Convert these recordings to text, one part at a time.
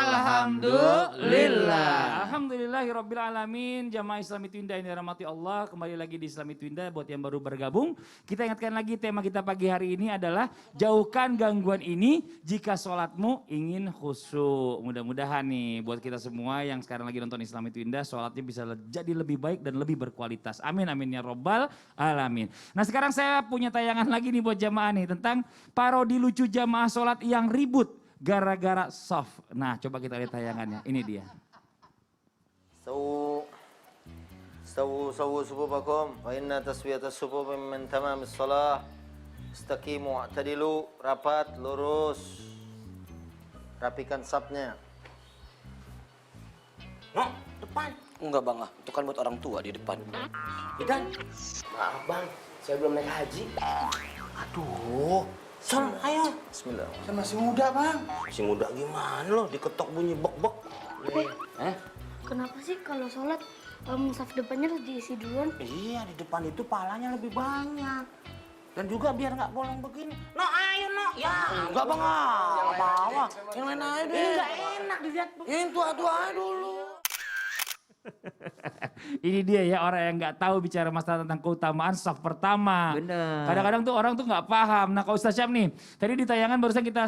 Alhamdulillah. Alhamdulillahirabbil alamin. Jamaah Islami Twinda ini rahmati Allah. Kembali lagi di Islami Twinda buat yang baru bergabung. Kita ingatkan lagi tema kita pagi hari ini adalah jauhkan gangguan ini jika sholatmu ingin khusyuk. Mudah-mudahan nih buat kita semua yang sekarang lagi nonton Islami Twinda sholatnya bisa jadi lebih baik dan lebih berkualitas. Amin amin ya robbal alamin. Nah sekarang saya punya tayangan lagi nih buat jamaah nih tentang parodi lucu jamaah sholat yang ribut gara-gara soft. Nah coba kita lihat tayangannya. Ini dia. استووا صفوفكم فإن تسوية الصفوف من تمام الصلاة. Istaqimu wa'tadilu, rapat, lurus. Rapikan sapnya. No, depan. Enggak bang, itu kan buat orang tua di depan. Idan, maaf bang, saya belum naik haji. Aduh, Sol, ayo. Bismillah. Saya masih muda bang. Masih muda gimana lo? Diketok bunyi bek-bek. Kenapa sih kalau sholat saf depannya harus diisi duluan? Iya, di depan itu palanya lebih banyak. Dan juga biar nggak bolong begini. No, ayo no. Ya, enggak bang, apa-apa. Yang lain aja deh. Enggak enak dilihat. Yang tua-tua aja dulu. Ini dia ya orang yang nggak tahu bicara masalah tentang keutamaan saf pertama. Bener. Kadang-kadang tuh orang tuh nggak paham. Nah kalau Ustaz Syam nih, tadi di tayangan barusan kita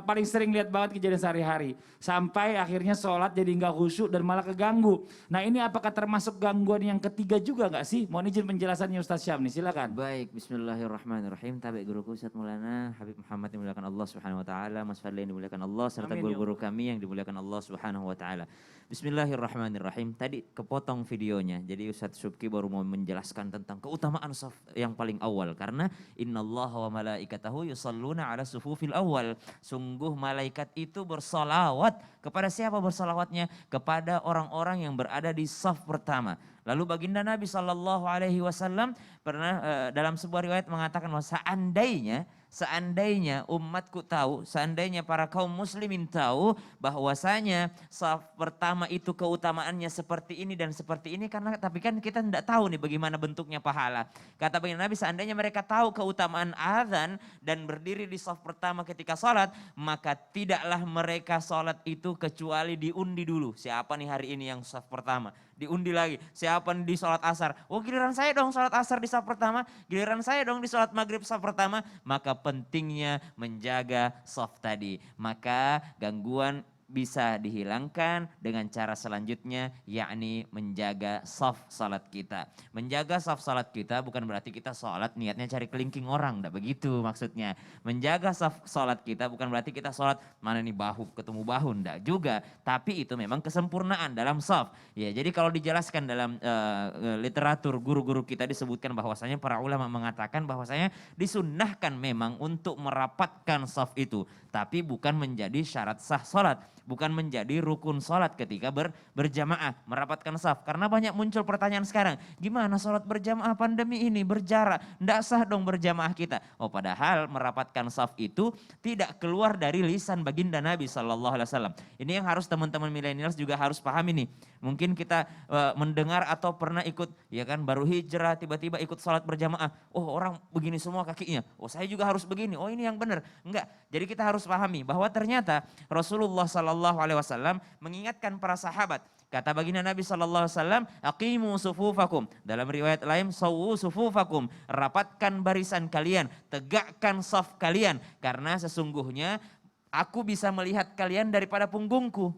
paling sering lihat banget kejadian sehari-hari. Sampai akhirnya sholat jadi nggak khusyuk dan malah keganggu. Nah ini apakah termasuk gangguan yang ketiga juga nggak sih? Mohon izin penjelasannya Ustaz Syam nih, silakan. Baik, bismillahirrahmanirrahim. Tabi guruku Ustaz Maulana Habib Muhammad yang dimuliakan Allah Subhanahu wa taala, Mas Fadli yang dimuliakan Allah serta Amin, guru-guru kami yang dimuliakan Allah Subhanahu wa taala. Bismillahirrahmanirrahim. Tadi kepotong videonya. Jadi Ustaz Subki baru mau menjelaskan tentang keutamaan saf yang paling awal karena innallaha wa malaikatahu yusalluna ala sufufil awal. Sungguh malaikat itu bersalawat kepada siapa bersalawatnya? Kepada orang-orang yang berada di saf pertama. Lalu baginda Nabi SAW pernah dalam sebuah riwayat mengatakan bahwa seandainya umatku tahu, seandainya para kaum muslimin tahu bahwasanya saf pertama itu keutamaannya seperti ini dan seperti ini karena tapi kan kita tidak tahu nih bagaimana bentuknya pahala. Kata baginda Nabi seandainya mereka tahu keutamaan azan dan berdiri di saf pertama ketika sholat, maka tidaklah mereka sholat itu kecuali diundi dulu. Siapa nih hari ini yang saf pertama? Diundi lagi. Siapa di sholat asar? Oh giliran saya dong sholat asar di saf pertama. Giliran saya dong di sholat maghrib saf pertama. Maka pentingnya menjaga saf tadi. Maka gangguan bisa dihilangkan dengan cara selanjutnya yakni menjaga saf salat kita. Menjaga saf salat kita bukan berarti kita salat niatnya cari kelingking orang, enggak begitu maksudnya. Menjaga saf salat kita bukan berarti kita salat mana nih bahu ketemu bahu, enggak juga. Tapi itu memang kesempurnaan dalam saf. Ya, jadi kalau dijelaskan dalam literatur guru-guru kita disebutkan bahwasanya para ulama mengatakan bahwasanya disunnahkan memang untuk merapatkan saf itu, tapi bukan menjadi syarat sah salat. Bukan menjadi rukun sholat ketika berjamaah, merapatkan saf. Karena banyak muncul pertanyaan sekarang, gimana sholat berjamaah pandemi ini, berjarak, tidak sah dong berjamaah kita. Oh padahal merapatkan saf itu tidak keluar dari lisan baginda Nabi SAW. Ini yang harus teman-teman milenials juga harus pahami nih. Mungkin kita mendengar atau pernah ikut, ya kan baru hijrah tiba-tiba ikut sholat berjamaah. Oh orang begini semua kakinya, oh saya juga harus begini, oh ini yang benar. Enggak, jadi kita harus pahami bahwa ternyata Rasulullah SAW mengingatkan para sahabat. Kata baginda Nabi SAW, aqimu sufufakum. Dalam riwayat lain, sawu sufufakum. Rapatkan barisan kalian, tegakkan saf kalian. Karena sesungguhnya aku bisa melihat kalian daripada punggungku.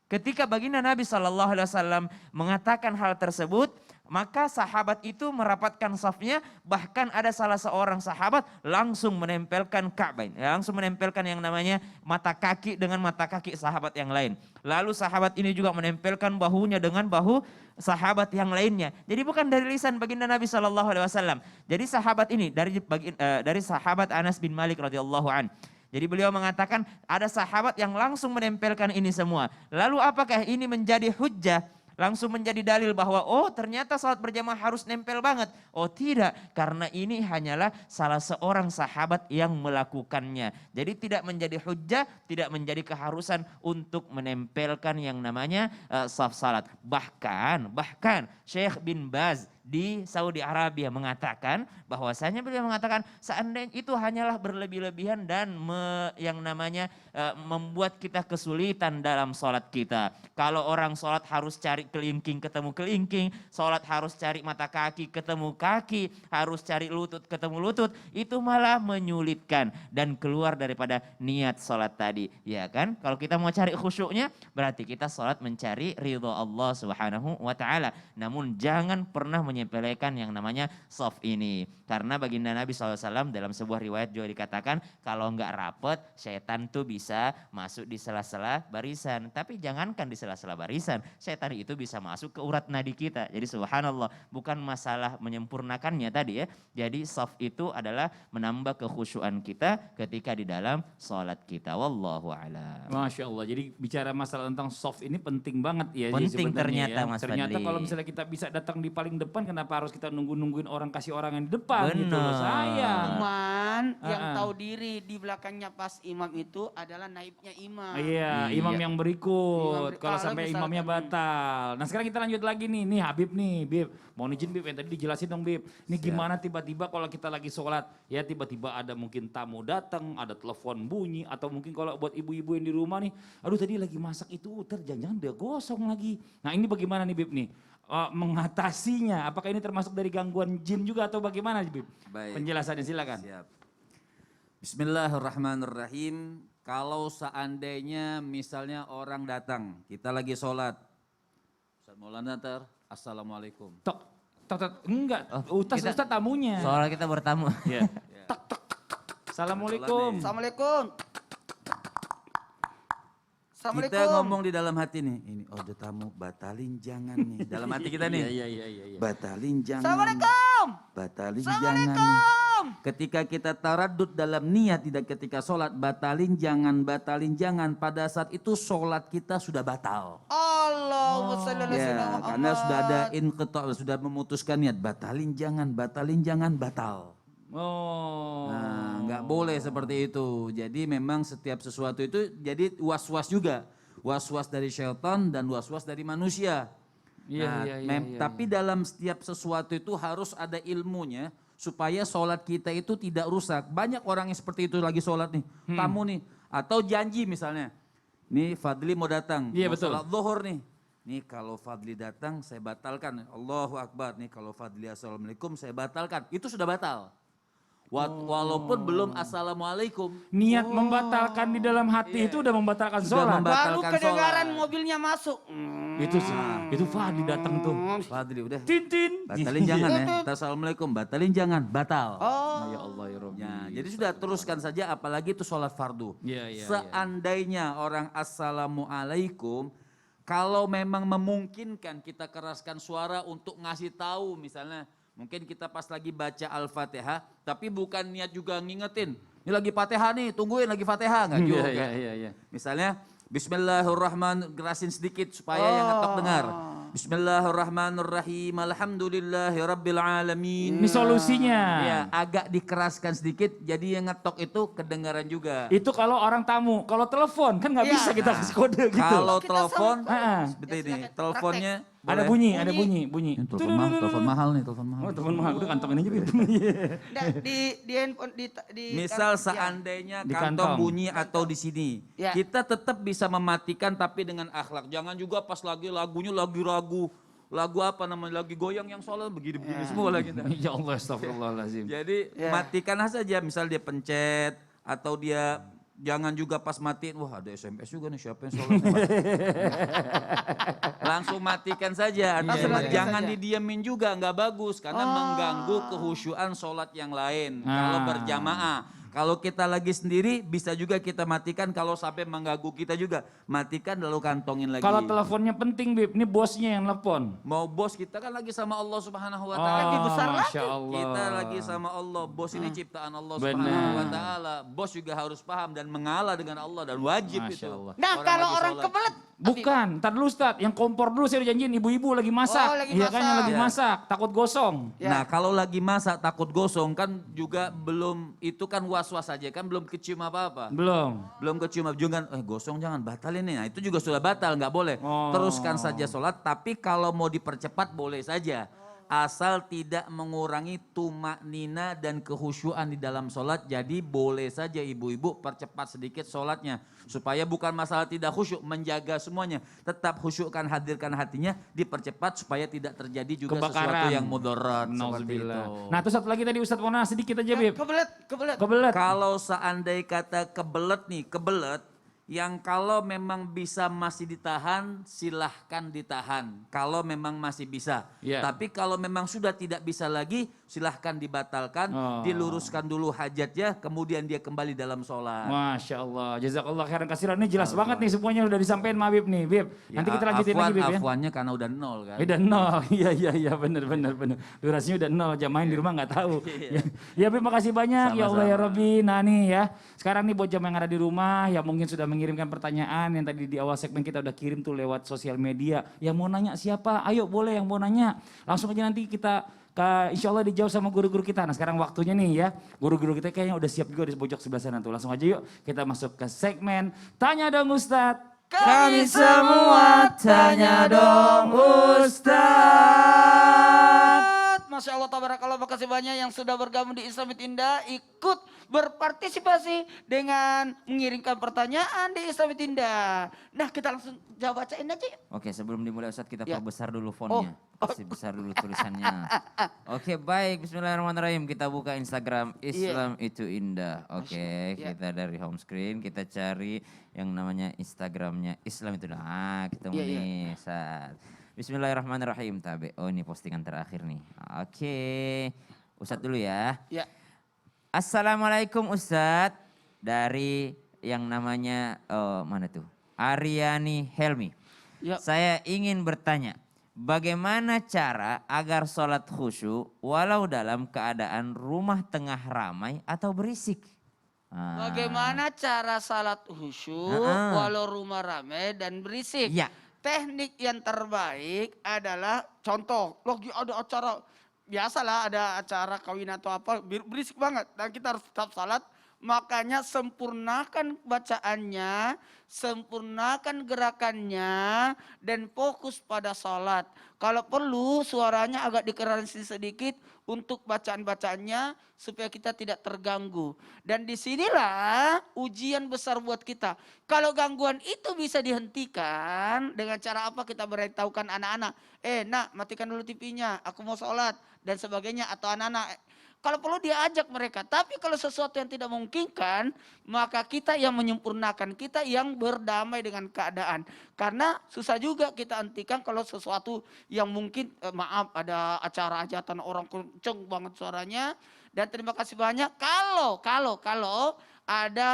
Ketika baginda Nabi SAW mengatakan hal tersebut, maka sahabat itu merapatkan safnya, bahkan ada salah seorang sahabat langsung menempelkan Ka'bain, langsung menempelkan yang namanya mata kaki dengan mata kaki sahabat yang lain. Lalu sahabat ini juga menempelkan bahunya dengan bahu sahabat yang lainnya. Jadi bukan dari lisan baginda Nabi SAW. Jadi sahabat ini dari sahabat Anas bin Malik radhiyallahu an. Jadi beliau mengatakan ada sahabat yang langsung menempelkan ini semua. Lalu apakah ini menjadi hujjah? Langsung menjadi dalil bahwa oh ternyata salat berjamaah harus nempel banget. Oh tidak, karena ini hanyalah salah seorang sahabat yang melakukannya. Jadi tidak menjadi hujjah, tidak menjadi keharusan untuk menempelkan yang namanya saf salat. Bahkan Syekh bin Baz di Saudi Arabia mengatakan bahwasanya beliau mengatakan seandainya itu hanyalah berlebih-lebihan dan yang namanya membuat kita kesulitan dalam sholat kita. Kalau orang sholat harus cari kelingking ketemu kelingking, sholat harus cari mata kaki ketemu kaki, harus cari lutut ketemu lutut, itu malah menyulitkan dan keluar daripada niat sholat tadi. Ya kan? Kalau kita mau cari khusyuknya berarti kita sholat mencari ridho Allah Subhanahu wa ta'ala. Namun jangan pernah menyepelekan yang namanya soft ini. Karena baginda Nabi SAW dalam sebuah riwayat juga dikatakan kalau nggak rapet setan tuh bisa masuk di sela-sela barisan. Tapi jangankan di sela-sela barisan, setan itu bisa masuk ke urat nadi kita. Jadi subhanallah, bukan masalah menyempurnakannya tadi ya. Jadi soft itu adalah menambah kekhusyuan kita ketika di dalam sholat kita. Wallahu a'lam. Masya Allah, jadi bicara masalah tentang soft ini penting banget ya. Penting sebenarnya ternyata, Mas Ternyata Fadli. kalau misalnya kita bisa datang di paling depan, kenapa harus kita nungguin orang kasih orang yang di depan gitu loh, Benar. sayang. Cuman yang Ah, ah. tahu diri di belakangnya pas imam itu adalah naibnya imam. Iya, imam yang berikut. Kalau Kalau sampai misalkan- imamnya batal. Nah sekarang kita lanjut lagi nih. Nih Habib nih, Bib. Mohon izin Bib, yang tadi dijelasin dong Bib. Ini gimana tiba-tiba kalau kita lagi sholat. Ya tiba-tiba ada mungkin tamu datang, ada telepon bunyi. Atau mungkin kalau buat ibu-ibu yang di rumah nih. Aduh tadi lagi masak itu, jangan-jangan udah gosong lagi. Nah ini bagaimana nih Bib nih? Mengatasinya, apakah ini termasuk dari gangguan jin juga atau bagaimana Bib? Baik. Penjelasannya silakan. Siap. Bismillahirrahmanirrahim. Kalau seandainya misalnya orang datang, kita lagi sholat. Ustaz Maulana ntar, Assalamualaikum. Tok, tok, tok. Enggak, Ustaz tamunya. Soalnya kita bertamu. Iya. Assalamualaikum. Assalamualaikum. Kita Assalamualaikum. ngomong di dalam hati nih, ini ada tamu, batalin jangan nih. Dalam hati kita nih, Iya. batalin jangan. Assalamualaikum. Batalin jangan nih. Ketika kita taradud dalam niat, tidak ketika sholat, batalin jangan. Pada saat itu sholat kita sudah batal. Allahumma sholli ala sayyidina Ya, Muhammad. karena sudah ada inqita', sudah memutuskan niat, batalin jangan, batal. Oh. Nah, nggak boleh seperti itu. Jadi memang setiap sesuatu itu jadi was-was juga. Was-was dari syaitan dan was-was dari manusia. Iya, Tapi dalam setiap sesuatu itu harus ada ilmunya supaya sholat kita itu tidak rusak. Banyak orang yang seperti itu lagi sholat nih, tamu nih, atau janji misalnya. Nih Fadli mau datang, Iya, mau betul. sholat zuhur nih. Nih kalau Fadli datang saya batalkan. Allahu Akbar. Nih kalau Fadli Assalamualaikum saya batalkan. Itu sudah batal. Walaupun belum Assalamualaikum. Niat membatalkan di dalam hati itu udah membatalkan Sudah sholat. Baru membatalkan kedengaran sholat. mobilnya masuk. Itu sih, itu Fahdi datang tuh. Fadli udah. Tintin. Batalin jangan ya. Assalamualaikum. Batalin jangan. Batal. Oh. Ya Allah ya Rabbi. Ya, jadi sudah teruskan saja apalagi itu sholat fardu. Iya. Seandainya orang Assalamualaikum, kalau memang memungkinkan kita keraskan suara untuk ngasih tahu misalnya, mungkin kita pas lagi baca Al-Fatihah, tapi bukan niat juga ngingetin. Ini lagi Fatihah nih, tungguin lagi Fatihah, enggak juga. Iya. Misalnya, Bismillahirrahmanirrahim, gerasin sedikit supaya yang ngetok dengar. Bismillahirrahmanirrahim, alhamdulillahirabbil alamin. Ini solusinya. Ya, agak dikeraskan sedikit, jadi yang ngetok itu kedengaran juga. Itu kalau orang tamu, kalau telepon kan nggak Iya. bisa kita kasih kode gitu. Kalau Kita telepon, Ah, seperti Ya, ini, silakan. teleponnya ada boleh. bunyi. Ini telepon mahal nih, telepon mahal. Oh telepon mahal, udah kantongin aja Bib. Nah, di handphone di Misal ya. seandainya Di kantong kantong. bunyi atau di sini, Ya. kita tetap bisa mematikan tapi dengan akhlak. Jangan juga pas lagi lagunya lagi lagu apa namanya lagi goyang yang soalnya begini-begini semua lagi. Ya Allah astagfirullahaladzim. Jadi Ya. matikan saja, misal dia pencet atau dia jangan juga pas matiin, wah ada SMS juga nih siapa yang sholat. Langsung matikan saja, Langsung matikan jangan saja. didiamin juga, nggak bagus karena mengganggu kehusyuan sholat yang lain. Kalau berjamaah. Kalau kita lagi sendiri bisa juga kita matikan kalau sampai mengganggu kita juga. Matikan lalu kantongin lagi. Kalau teleponnya penting Bib, ini bosnya yang telepon. Mau bos kita kan lagi sama Allah Subhanahu wa Oh, taala. besar lagi. Masya Allah. Kita lagi sama Allah. Bos ini ciptaan Allah Benar. Subhanahu wa taala. Bos juga harus paham dan mengalah dengan Allah dan wajib Masya itu. Allah. Nah, kalau lagi orang sholat. kebelet. Bukan, ntar dulu Ustaz, yang kompor dulu saya udah janjiin ibu-ibu lagi masak. Oh, lagi Iya kan yang masak. lagi Ya. masak, takut gosong. Ya. Nah kalau lagi masak takut gosong kan juga belum, itu kan was-was aja kan belum kecium apa-apa. Belum. Belum kecium juga, gosong jangan batalin nih. Nah itu juga sudah batal, nggak boleh. Oh. Teruskan saja sholat, tapi kalau mau dipercepat boleh saja. asal tidak mengurangi tumak nina dan kehusyuan di dalam sholat. Jadi boleh saja ibu-ibu percepat sedikit sholatnya. Supaya bukan masalah tidak khusyuk, menjaga semuanya. Tetap khusyukkan, hadirkan hatinya, dipercepat supaya tidak terjadi juga sesuatu yang mudarat. Seperti itu. Nah terus satu lagi tadi Ustadz Mona sedikit aja Bib. Kebelet. Kebelet. Kalau seandai kata kebelet nih, kebelet yang kalau memang bisa masih ditahan, silahkan ditahan. Kalau memang masih bisa. Iya. Tapi kalau memang sudah tidak bisa lagi, silahkan dibatalkan, diluruskan dulu hajatnya, kemudian dia kembali dalam sholat. Masya Allah, jazakallah khairan kasiran. Ini jelas banget nih semuanya udah disampaikan sama Bib nih, Bib. Nanti kita lanjutin lagi Bib ya. Afwannya karena udah 0 kan. Udah 0, iya bener. Durasinya udah 0, jamaah di rumah nggak tahu. Ya Bib makasih banyak, ya Allah ya Rabbi. Nah nih ya, sekarang nih buat jamaah yang ada di rumah, yang mungkin sudah mengirimkan pertanyaan yang tadi di awal segmen kita udah kirim tuh lewat sosial media. Yang mau nanya siapa? Ayo boleh yang mau nanya. Langsung aja nanti kita insya Allah dijawab sama guru-guru kita. Nah sekarang waktunya nih ya, guru-guru kita kayaknya udah siap juga di pojok sebelah sana tuh. Langsung aja yuk kita masuk ke segmen Tanya Dong Ustadz. Kami semua tanya dong Ustadz. Masya Allah, tabarakallah, makasih banyak yang sudah bergabung di Islamit Indah, ikut berpartisipasi dengan mengirimkan pertanyaan di Islamit Indah. Nah kita langsung jawab bacain aja. Oke, sebelum dimulai Ustadz kita Ya. perbesar dulu fontnya. Kasih besar dulu tulisannya. Oke, baik. Bismillahirrahmanirrahim. Kita buka Instagram Islam itu Indah. Oke, kita dari home screen kita cari yang namanya Instagramnya Islam itu Indah. Ah, ketemu nih. Saat. Bismillahirrahmanirrahim. Tabe. Oh, ini postingan terakhir nih. Oke. Ustadz dulu ya. Ya. Assalamualaikum Ustadz. Dari yang namanya mana tuh? Aryani Helmi. Ya. Saya ingin bertanya, bagaimana cara agar sholat khusyuk walau dalam keadaan rumah tengah ramai atau berisik? Bagaimana cara salat khusyuk walau rumah ramai dan berisik? Ya. Teknik yang terbaik adalah contoh, lagi ada acara, biasalah ada acara kawin atau apa, berisik banget. Dan kita harus tetap salat, makanya sempurnakan bacaannya, sempurnakan gerakannya, dan fokus pada salat. Kalau perlu suaranya agak dikerasin sedikit untuk bacaan-bacaannya supaya kita tidak terganggu. Dan disinilah ujian besar buat kita. Kalau gangguan itu bisa dihentikan dengan cara apa, kita beritahukan anak-anak. Nak, matikan dulu TV-nya, aku mau sholat dan sebagainya. Atau anak-anak, kalau perlu diajak mereka. Tapi kalau sesuatu yang tidak memungkinkan, maka kita yang menyempurnakan, kita yang berdamai dengan keadaan. Karena susah juga kita hentikan kalau sesuatu yang mungkin, maaf, ada acara hajatan orang kenceng banget suaranya. Dan terima kasih banyak kalau ada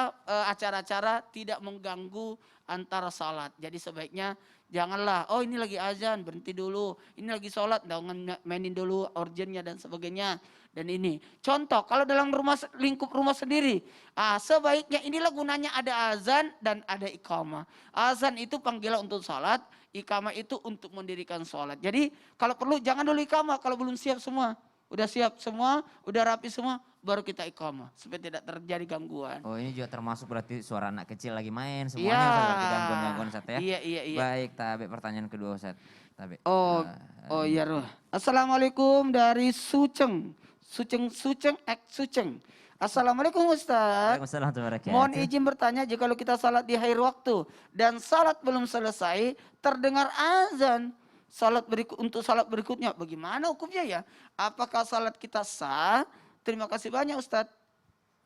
acara-acara tidak mengganggu antara salat. Jadi sebaiknya janganlah, oh ini lagi azan, berhenti dulu. Ini lagi sholat, jangan mainin dulu organnya dan sebagainya. Dan ini contoh, kalau dalam lingkup rumah sendiri, sebaiknya inilah gunanya ada azan dan ada iqamah. Azan itu panggilan untuk sholat, iqamah itu untuk mendirikan sholat. Jadi kalau perlu jangan dulu iqamah kalau belum siap semua. Udah siap semua, udah rapi semua, baru kita iqamah supaya tidak terjadi gangguan. Oh, ini juga termasuk berarti suara anak kecil lagi main, semuanya seperti gangguan-gangguan Ustadz ya. Iya. Baik, Tabe, pertanyaan kedua Ustadz. Tabe. Oh iya Ruh. Assalamualaikum dari Suceng. Assalamualaikum Ustaz. Waalaikumsalam warahmatullahi wabarakatuh. Mohon izin bertanya, jika kita salat di akhir waktu dan salat belum selesai, terdengar azan untuk salat berikutnya, bagaimana hukumnya ya? Apakah salat kita sah? Terima kasih banyak Ustaz.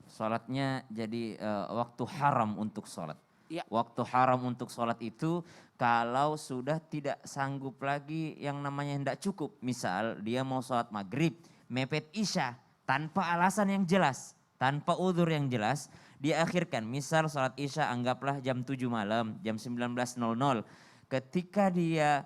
Salatnya jadi waktu haram untuk salat. Ya. Waktu haram untuk sholat itu kalau sudah tidak sanggup lagi yang namanya tidak cukup. Misal dia mau sholat maghrib, mepet isya tanpa alasan yang jelas, tanpa udzur yang jelas, dia akhirkan. Misal sholat isya anggaplah jam 7 malam, jam 19.00. Ketika dia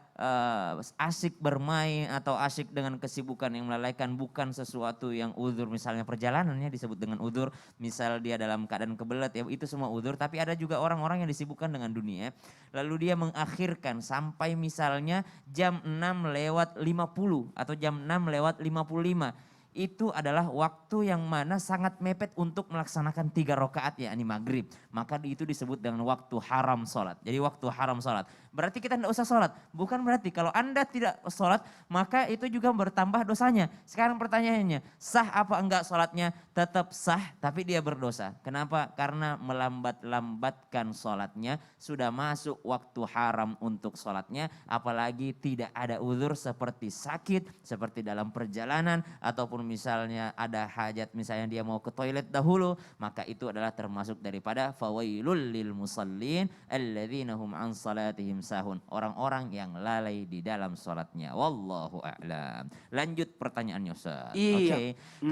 asyik bermain atau asyik dengan kesibukan yang melalaikan, bukan sesuatu yang udzur, misalnya perjalanannya disebut dengan udzur, misal dia dalam keadaan kebelet, ya itu semua udzur. Tapi ada juga orang-orang yang disibukkan dengan dunia, lalu dia mengakhirkan sampai misalnya jam 6 lewat 50 atau jam 6 lewat 55. itu adalah waktu yang mana sangat mepet untuk melaksanakan 3 rakaat yakni maghrib. Maka itu disebut dengan waktu haram sholat. Jadi waktu haram sholat. Berarti kita tidak usah sholat. Bukan berarti kalau Anda tidak sholat maka itu juga bertambah dosanya. Sekarang pertanyaannya, sah apa enggak sholatnya? Tetap sah tapi dia berdosa. Kenapa? Karena melambat-lambatkan sholatnya, sudah masuk waktu haram untuk sholatnya. Apalagi tidak ada uzur seperti sakit, seperti dalam perjalanan, ataupun misalnya ada hajat, misalnya dia mau ke toilet dahulu, maka itu adalah termasuk daripada fawailul lil musallin alladzina hum an salatihim sahun. Orang-orang yang lalai di dalam sholatnya. Wallahu a'lam. Lanjut pertanyaannya Ustaz. Iya. Oke.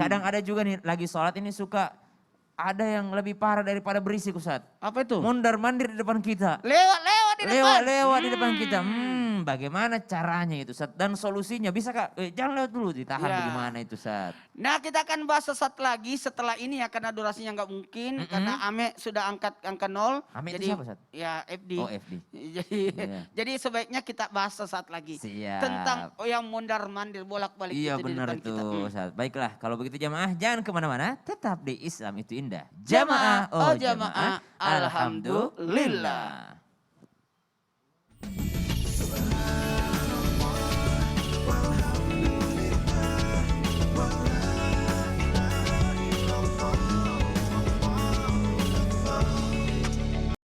Kadang ada juga nih lagi sholat ini suka ada yang lebih parah daripada berisik Ustaz. Apa itu? Mondar-mandir di depan kita. Lewat di depan. Lewat di depan kita. Bagaimana caranya itu Ustaz? Dan solusinya bisa Kak? Jangan lewat dulu, ditahan Ya. bagaimana itu Ustaz? Nah, kita akan bahas sesaat lagi setelah ini ya, karena durasinya nggak mungkin, karena Ame sudah angkat angka 0. Ame itu jadi siapa, Ustaz? ya FD. Oh FD. Jadi, Iya. jadi sebaiknya kita bahas sesaat lagi Siap. tentang yang mondar mandir bolak-balik Iya itu di benar depan itu kita. Ustaz. Baiklah kalau begitu jamaah jangan kemana-mana, tetap di Islam itu indah. Jamaah, Jamaah, oh jamaah, alhamdulillah.